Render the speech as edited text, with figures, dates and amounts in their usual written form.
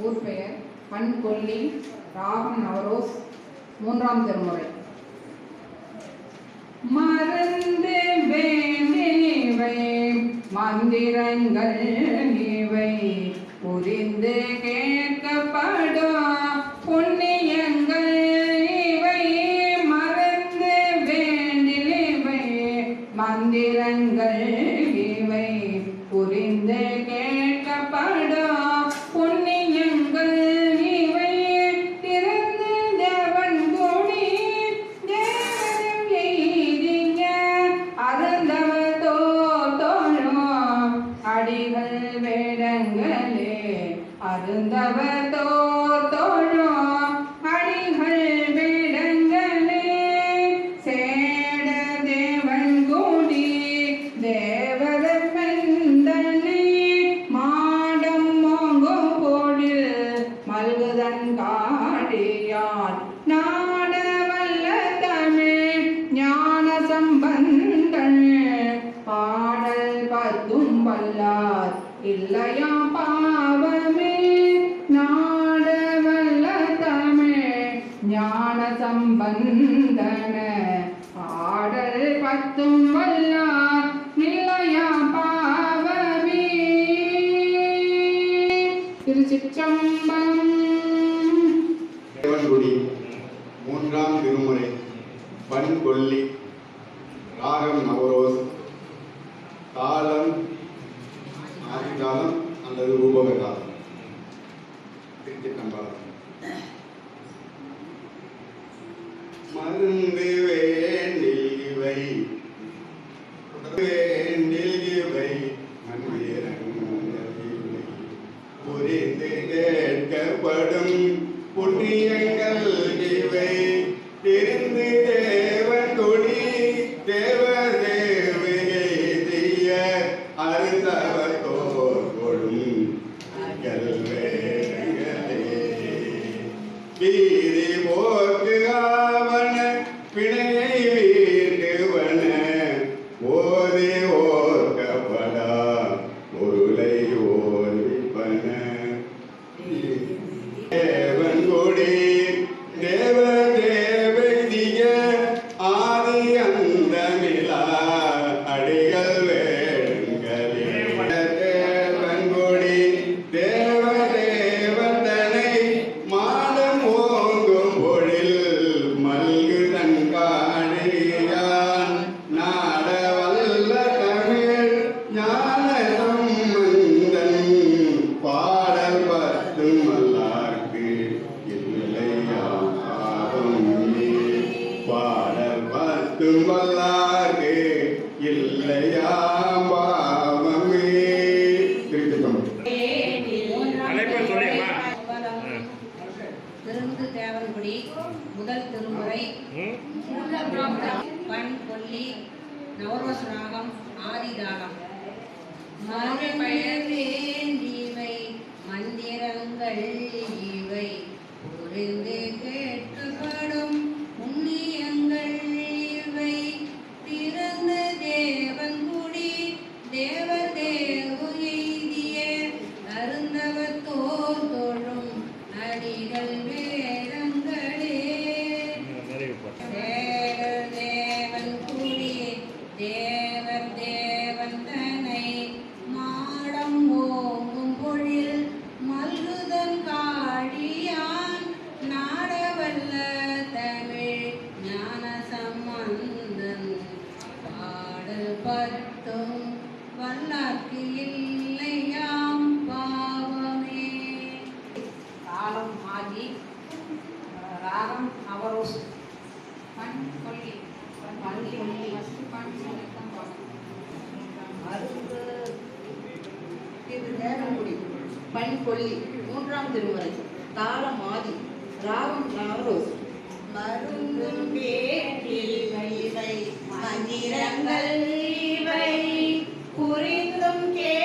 ஊர் பெயர். பண் கொல்லி, ராகம் நவரோஸ், 3ஆம் திருமுறை. மறந்து வேண்டிவை மந்திரங்கள் இவை புரிந்து கேட்கப்படும் புண்ணியங்கள் இவை. மறந்து வேண்டிவை மந்திரங்கள் இவை புரிந்து கேட்கப்படும் புண்ணியங்கள் இவை. திறந்து தேவன் கூடி தேவரும் எய்திய அருந்தவர் தோழும் அடிகள் வேடங்களே. அருந்தவர் தோழும் அடிகள் வேடங்களே. சேட தேவன் கூடி தேவரர் பெந்தனை மாடம் மோங்கும் போடில் மல்குதன் காடியான் நாட வல்ல தமிழ் ஞான சம்பந்தன். பாடல் பத்தும் வல்லார் இல்லையா பாவமே. நாட வல்ல தமிழ் ஞான சம்பந்தன. பாடல் பத்தும் வல்லார் இல்லையா பாவமே. திருச்சிற்றம்பலம். தேவன்குடி 3ஆம் திருமுறை. பண் கொல்லி, ராகம் நவரோஸ், தாளம் ஆதிகாலம் அல்லது ரூபக காலம். திருச்சிற்றம்பலம். மருந்து வேண்டிவை வேண்டிவை மந்திரங்கள் புரிந்து கேட்கப்படும் புண்ணியங்கள் இவை. திரிந்து தேவன் கொடி தேவதேவையை தீய அருந்தவர் தோற்கொடும் கல்வேங்களே. வீதி போக்கு ஆவன பிணையை வீட்டுவன ஓதி ஓர்க்கப்படா பொருளை ஓர்விப்பன. தேவன் கொடி தேவதேவை திய ஆதி அந்தமிலா அடிகள் வேடங்களே. தேவன் கொடி தேவதேவந்தனை மாடம் ஓங்கும் பொழில் மல்குதன் காணியான் நாட வல்ல தமிழ் ஞான சம்பந்தன். பாடல் பத்தும் வல்லார்க்கு இல்லையா பாவமே. பாடல் பத்தும் வல்லார்க்கு இல்லையா பாவமே. திருந்து தேவன்குடி முதல் திருமுறை. பண் கொல்லி, நவரோஸ் ராகம், ஆதிதாளம். மறுபெயர் வேண்டிவை மந்திரங்கள் இவை புரிந்து கேட்கப்படும் புண்ணியங்கள் இவை. திறந்த தேவன் குடி தேவர் தேவு எய்திய அருந்தவர் தோழும் அடிகள் வேடங்களே. சேடர் தேவன் குடி தேவர் தேவன் தனை மாடம் ஓங்கும் பொழில் மல்குதன் காடியான் நாடவல்ல தமிழ் ஞான சம்பந்தன். பாடல் பத்தும் வல்லார்க்கு இல்லையாம் பாவமே. தாளம் ஆதி, ராகம் நவரோஸ். பண் கொல்லி தேவன்குடி. பண் கொல்லி 3ஆம் திருமுறை. தாளம் ஆதி, ராகம் நவரோஸ். மருந்தும் வேண்டிவை மந்திரங்கள் இவை புரிந்தும் கே